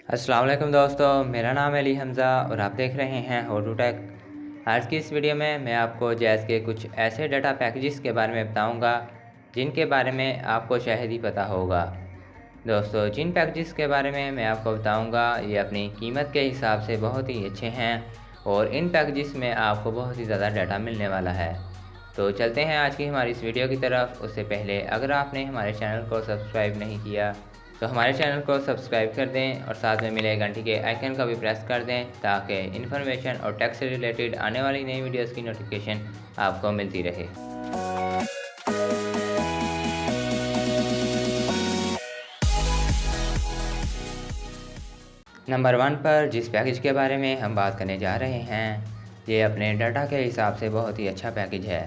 अस्सलाम वालेकुम दोस्तों, मेरा नाम है अली हमज़ा और आप देख रहे हैं हाउ टू टेक। आज की इस वीडियो में मैं आपको जैज़ के कुछ ऐसे डाटा पैकेजेस के बारे में बताऊंगा जिनके बारे में आपको शायद ही पता होगा। दोस्तों, जिन पैकेजेस के बारे में मैं आपको बताऊंगा ये अपनी कीमत के हिसाब से बहुत ही अच्छे हैं और इन पैकेजेस में आपको बहुत ही ज़्यादा डाटा मिलने वाला है। तो चलते हैं आज की हमारी इस वीडियो की तरफ। उससे पहले अगर आपने हमारे चैनल को सब्सक्राइब नहीं किया तो हमारे चैनल को सब्सक्राइब कर दें और साथ में मिले घंटी के आइकन का भी प्रेस कर दें ताकि इन्फॉर्मेशन और टैक्स से रिलेटेड आने वाली नई वीडियोस की नोटिफिकेशन आपको मिलती रहे। नंबर 1 पर जिस पैकेज के बारे में हम बात करने जा रहे हैं ये अपने डाटा के हिसाब से बहुत ही अच्छा पैकेज है।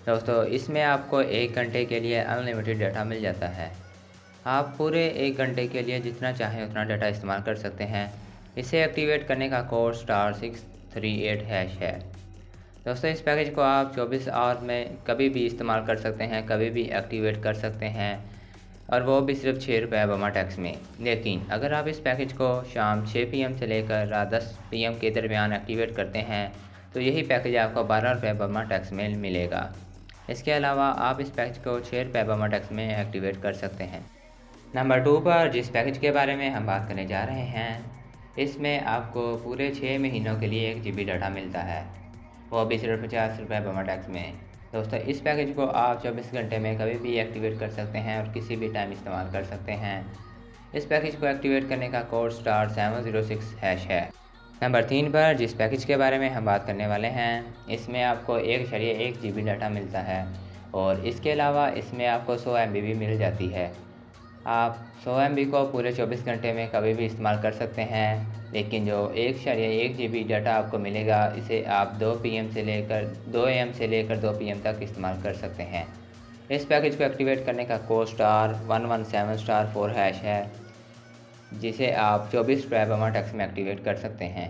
दोस्तों, इसमें आपको 1 घंटे के लिए अनलिमिटेड डाटा मिल जाता है। आप पूरे 1 घंटे के लिए जितना चाहें उतना डाटा इस्तेमाल कर सकते हैं। इसे एक्टिवेट करने का कोड *638# है। दोस्तों, इस पैकेज को आप 24 आवर में कभी भी इस्तेमाल कर सकते हैं, कभी भी एक्टिवेट कर सकते हैं और वो भी सिर्फ 6 रुपये बमा टैक्स में। लेकिन अगर आप इस पैकेज को शाम 6 PM से लेकर रात 10 PM के दरमियान एक्टिवेट करते हैं तो यही पैकेज आपको 12 रुपये बमा टैक्स में मिलेगा। इसके अलावा आप इस पैकेज को 6 रुपये बमा टैक्स में एक्टिवेट कर सकते हैं। नंबर 2 पर जिस पैकेज के बारे में हम बात करने जा रहे हैं इसमें आपको पूरे 6 महीनों के लिए 1 GB डाटा मिलता है, वो भी सिर्फ 50 रुपये बमा टैक्स में। दोस्तों, इस पैकेज को आप 24 घंटे में कभी भी एक्टिवेट कर सकते हैं और किसी भी टाइम इस्तेमाल कर सकते हैं। इस पैकेज को एक्टिवेट करने का कोड *706# है। नंबर 3 पर जिस पैकेज के बारे में हम बात करने वाले हैं इसमें आपको 1.1 GB डाटा मिलता है और इसके अलावा इसमें आपको 100 MB भी मिल जाती है। आप 100 MB को पूरे 24 घंटे में कभी भी इस्तेमाल कर सकते हैं, लेकिन जो 1.1 GB डाटा आपको मिलेगा इसे आप 2 AM से लेकर 2 PM तक इस्तेमाल कर सकते हैं। इस पैकेज को एक्टिवेट करने का कोड *117*4# है, जिसे आप 24 रुपये बमा टैक्स में एक्टिवेट कर सकते हैं।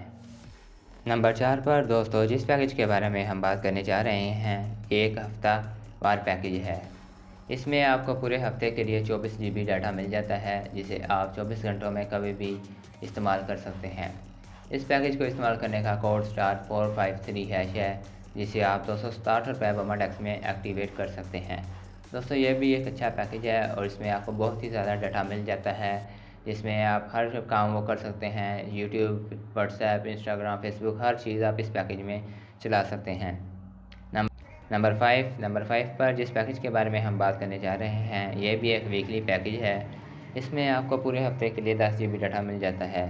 नंबर 4 पर दोस्तों जिस पैकेज के बारे में हम बात करने जा रहे हैं 1 हफ्ता वार पैकेज है। इसमें आपको पूरे हफ्ते के लिए 24 GB डाटा मिल जाता है, जिसे आप 24 घंटों में कभी भी इस्तेमाल कर सकते हैं। इस पैकेज को इस्तेमाल करने का कोड *453# है, जिसे आप 267 रुपये बमा टैक्स में एक्टिवेट कर सकते हैं। दोस्तों, ये भी एक अच्छा पैकेज है और इसमें आपको बहुत ही ज़्यादा डाटा मिल जाता है, जिसमें आप हर काम वो कर सकते हैं। यूट्यूब, व्हाट्सएप, इंस्टाग्राम, फेसबुक हर चीज़ आप इस पैकेज में चला सकते हैं। नंबर 5 पर जिस पैकेज के बारे में हम बात करने जा रहे हैं ये भी एक वीकली पैकेज है। इसमें आपको पूरे हफ्ते के लिए 10 GB डाटा मिल जाता है,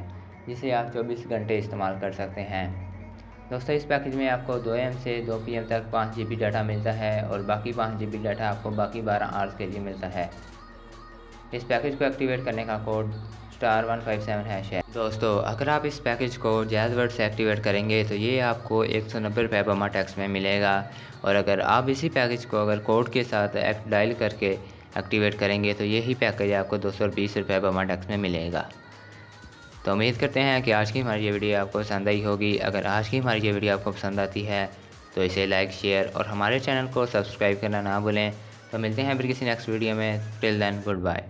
जिसे आप 24 घंटे इस्तेमाल कर सकते हैं। दोस्तों, इस पैकेज में आपको 2 AM से 2 PM तक 5 GB डाटा मिलता है और बाकी 5 GB डाटा आपको बाकी 12 आवर्स के लिए मिलता है। इस पैकेज को एक्टिवेट करने का कोड *157# है। दोस्तों, अगर आप इस पैकेज को जैज़ वर्ड से एक्टिवेट करेंगे तो ये आपको 190 रुपये बमा टैक्स में मिलेगा और अगर आप इसी पैकेज को अगर कोड के साथ डायल करके एक्टिवेट करेंगे तो यही पैकेज आपको 220 रुपये बमा टैक्स में मिलेगा। तो उम्मीद करते हैं कि आज की हमारी ये वीडियो आपको पसंद आई होगी। अगर आज की हमारी ये वीडियो आपको पसंद आती है तो इसे लाइक, शेयर और हमारे चैनल को सब्सक्राइब करना ना भूलें। तो मिलते हैं फिर किसी नेक्स्ट वीडियो में। Till then, good bye.